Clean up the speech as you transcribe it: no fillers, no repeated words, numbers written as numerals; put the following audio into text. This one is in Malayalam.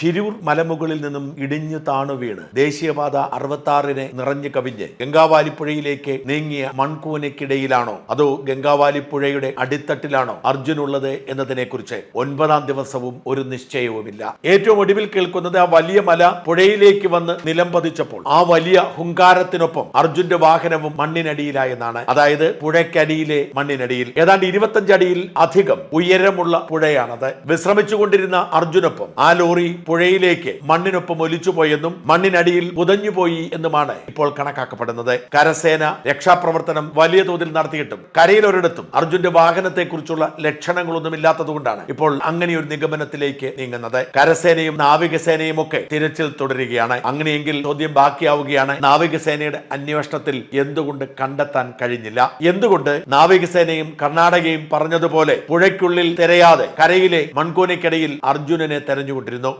ശിരൂർ മലമുകളിൽ നിന്നും ഇടിഞ്ഞു താണു വീണ് ദേശീയപാത 66 നിറഞ്ഞു കവിഞ്ഞ് ഗംഗാവാലിപ്പുഴയിലേക്ക് നീങ്ങിയ മൺകൂനയ്ക്കിടയിലാണോ അതോ ഗംഗാവാലിപ്പുഴയുടെ അടിത്തട്ടിലാണോ അർജുൻ ഉള്ളത് എന്നതിനെ കുറിച്ച് 9ാം ദിവസവും ഒരു നിശ്ചയവുമില്ല. ഏറ്റവും ഒടുവിൽ കേൾക്കുന്നത് ആ വലിയ മല പുഴയിലേക്ക് വന്ന് നിലംപതിച്ചപ്പോൾ ആ വലിയ ഹുങ്കാരത്തിനൊപ്പം അർജുന്റെ വാഹനവും മണ്ണിനടിയിലായെന്നാണ്. അതായത് പുഴയ്ക്കടിയിലെ മണ്ണിനടിയിൽ ഏതാണ്ട് 25 അടിയിൽ അധികം ഉയരമുള്ള പുഴയാണത്. വിശ്രമിച്ചുകൊണ്ടിരുന്ന അർജുനൊപ്പം ആ ലോറി പുഴയിലേക്ക് മണ്ണിനൊപ്പം ഒലിച്ചുപോയെന്നും മണ്ണിനടിയിൽ പുതഞ്ഞുപോയി എന്നുമാണ് ഇപ്പോൾ കണക്കാക്കപ്പെടുന്നത്. കരസേന രക്ഷാപ്രവർത്തനം വലിയ തോതിൽ നടത്തിയിട്ടും കരയിലൊരിടത്തും അർജുന്റെ വാഹനത്തെക്കുറിച്ചുള്ള ലക്ഷണങ്ങളൊന്നും ഇല്ലാത്തതുകൊണ്ടാണ് ഇപ്പോൾ അങ്ങനെ ഒരു നിഗമനത്തിലേക്ക് നീങ്ങുന്നത്. കരസേനയും നാവികസേനയും ഒക്കെ തിരച്ചിൽ തുടരുകയാണ്. അങ്ങനെയെങ്കിൽ ചോദ്യം ബാക്കിയാവുകയാണ്, നാവികസേനയുടെ അന്വേഷണത്തിൽ എന്തുകൊണ്ട് കണ്ടെത്താൻ കഴിഞ്ഞില്ല? എന്തുകൊണ്ട് നാവികസേനയും കർണാടകയും പറഞ്ഞതുപോലെ പുഴയ്ക്കുള്ളിൽ തിരയാതെ കരയിലെ മൺകൂനയ്ക്കിടയിൽ അർജുനനെ തെരഞ്ഞുകൊണ്ടിരുന്നു?